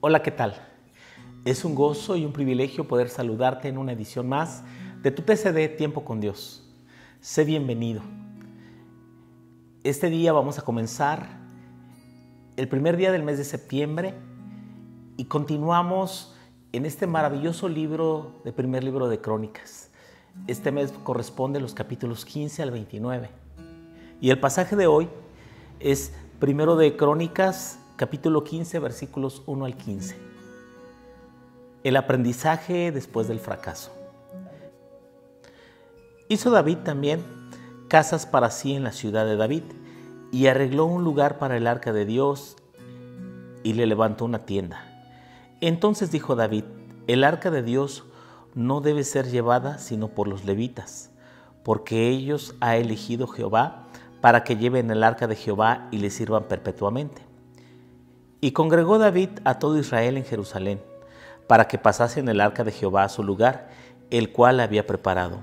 Hola, ¿qué tal? Es un gozo y un privilegio poder saludarte en una edición más de tu TCD Tiempo con Dios. Sé bienvenido. Este día vamos a comenzar el primer día del mes de septiembre y continuamos en este maravilloso primer libro de Crónicas. Este mes corresponde a los capítulos 15 al 29. Y el pasaje de hoy es primero de Crónicas, capítulo 15, versículos 1 al 15. El aprendizaje después del fracaso. Hizo David también casas para sí en la ciudad de David y arregló un lugar para el arca de Dios y le levantó una tienda. Entonces dijo David: el arca de Dios no debe ser llevada sino por los levitas, porque ellos ha elegido Jehová para que lleven el arca de Jehová y le sirvan perpetuamente. Y congregó David a todo Israel en Jerusalén, para que pasasen el arca de Jehová a su lugar, el cual había preparado.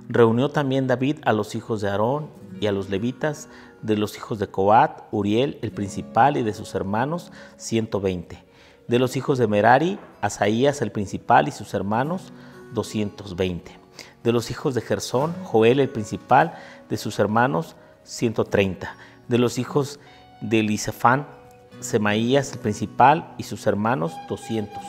Reunió también David a los hijos de Aarón y a los levitas, de los hijos de Coat, Uriel el principal y de sus hermanos 120. De los hijos de Merari, Asaías el principal y sus hermanos 220. De los hijos de Gersón, Joel el principal de sus hermanos 130. De los hijos de Elisafán, Semaías el principal y sus hermanos 200.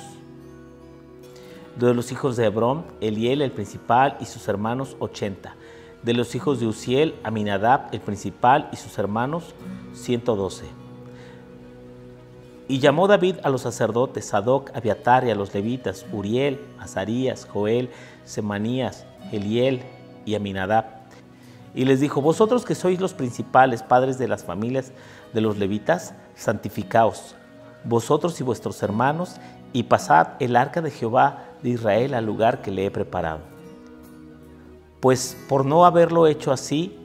De los hijos de Hebrón, Eliel el principal y sus hermanos 80. De los hijos de Uziel, Aminadab el principal y sus hermanos 112. Y llamó David a los sacerdotes Sadoc, Abiatar y a los levitas Uriel, Azarías, Joel, Semanías, Eliel y Aminadab. Y les dijo: vosotros que sois los principales padres de las familias de los levitas, santificaos, vosotros y vuestros hermanos, y pasad el arca de Jehová de Israel al lugar que le he preparado. Pues por no haberlo hecho así,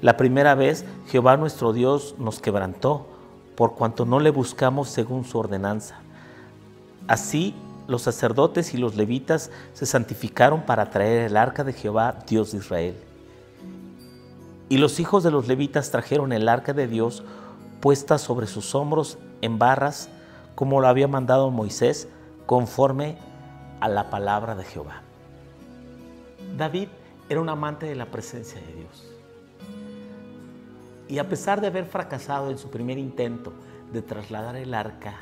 la primera vez Jehová nuestro Dios nos quebrantó, por cuanto no le buscamos según su ordenanza. Así los sacerdotes y los levitas se santificaron para traer el arca de Jehová, Dios de Israel. Y los hijos de los levitas trajeron el arca de Dios puesta sobre sus hombros en barras, como lo había mandado Moisés, conforme a la palabra de Jehová. David era un amante de la presencia de Dios. Y a pesar de haber fracasado en su primer intento de trasladar el arca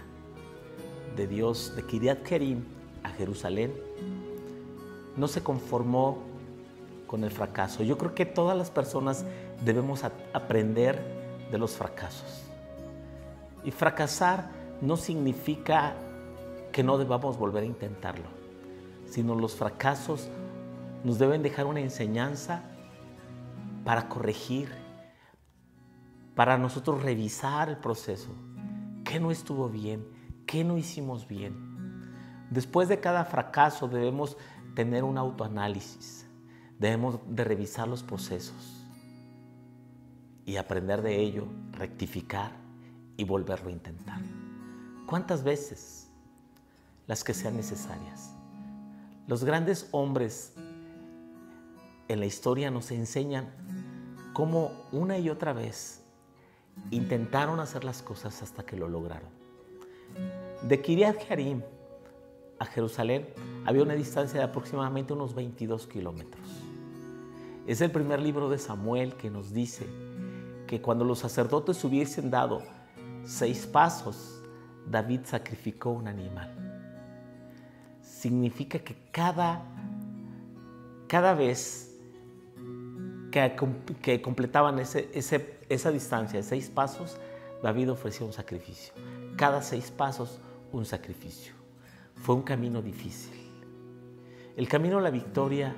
de Dios de Kiriat Jearim a Jerusalén, no se conformó con el fracaso. Yo creo que todas las personas debemos aprender de los fracasos. Y fracasar no significa que no debamos volver a intentarlo, sino los fracasos nos deben dejar una enseñanza para corregir, para nosotros revisar el proceso. ¿Qué no estuvo bien? ¿Qué no hicimos bien? Después de cada fracaso debemos tener un autoanálisis. Debemos de revisar los procesos y aprender de ello, rectificar y volverlo a intentar. ¿Cuántas veces? Las que sean necesarias. Los grandes hombres en la historia nos enseñan cómo una y otra vez intentaron hacer las cosas hasta que lo lograron. De Kiriat Jearim a Jerusalén había una distancia de aproximadamente unos 22 kilómetros. Es el primer libro de Samuel que nos dice que cuando los sacerdotes hubiesen dado 6 pasos, David sacrificó un animal. Significa que cada vez que completaban esa distancia de 6 pasos, David ofrecía un sacrificio. Cada 6 pasos, un sacrificio. Fue un camino difícil. El camino a la victoria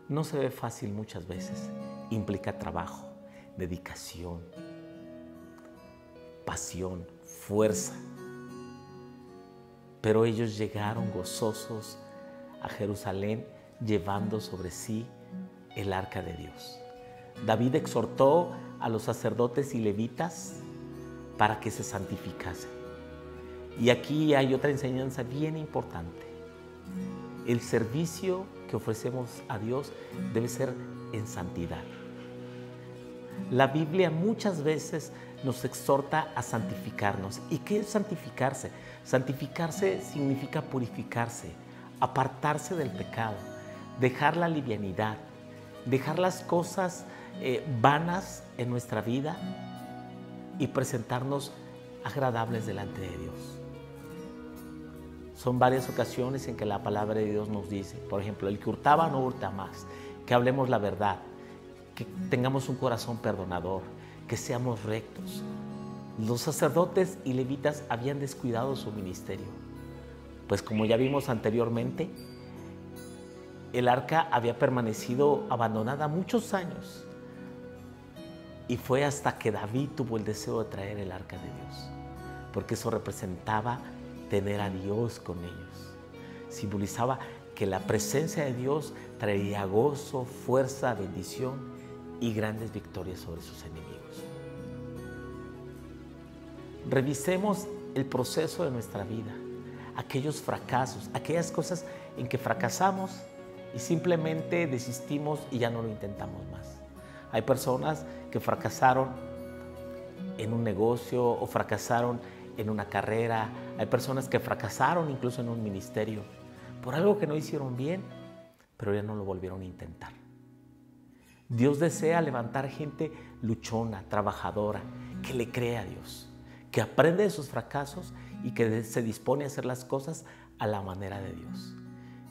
no se ve fácil muchas veces. Implica trabajo, dedicación, pasión, fuerza. Pero ellos llegaron gozosos a Jerusalén llevando sobre sí el arca de Dios. David exhortó a los sacerdotes y levitas para que se santificasen. Y aquí hay otra enseñanza bien importante. El servicio que ofrecemos a Dios debe ser en santidad. La Biblia muchas veces nos exhorta a santificarnos. ¿Y qué es santificarse? Santificarse significa purificarse, apartarse del pecado, dejar la livianidad, dejar las cosas vanas en nuestra vida y presentarnos agradables delante de Dios. Son varias ocasiones en que la palabra de Dios nos dice, por ejemplo, el que hurtaba no hurta más, que hablemos la verdad, que tengamos un corazón perdonador, que seamos rectos. Los sacerdotes y levitas habían descuidado su ministerio, pues como ya vimos anteriormente, el arca había permanecido abandonada muchos años y fue hasta que David tuvo el deseo de traer el arca de Dios, porque eso representaba tener a Dios con ellos. Simbolizaba que la presencia de Dios traería gozo, fuerza, bendición y grandes victorias sobre sus enemigos. Revisemos el proceso de nuestra vida, aquellos fracasos, aquellas cosas en que fracasamos y simplemente desistimos y ya no lo intentamos más. Hay personas que fracasaron en un negocio o fracasaron en una carrera. Hay personas que fracasaron incluso en un ministerio por algo que no hicieron bien, pero ya no lo volvieron a intentar. Dios desea levantar gente luchona, trabajadora, que le cree a Dios, que aprende de sus fracasos y que se dispone a hacer las cosas a la manera de Dios.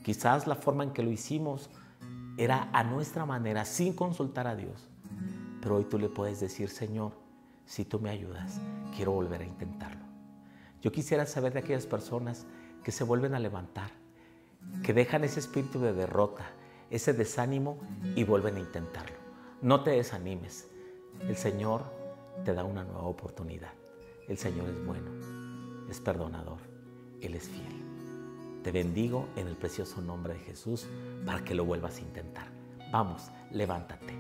Quizás la forma en que lo hicimos era a nuestra manera, sin consultar a Dios. Pero hoy tú le puedes decir, Señor, si tú me ayudas, quiero volver a intentarlo. Yo quisiera saber de aquellas personas que se vuelven a levantar, que dejan ese espíritu de derrota, ese desánimo y vuelven a intentarlo. No te desanimes. El Señor te da una nueva oportunidad. El Señor es bueno, es perdonador, Él es fiel. Te bendigo en el precioso nombre de Jesús para que lo vuelvas a intentar. Vamos, levántate.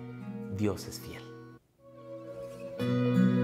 Dios es fiel.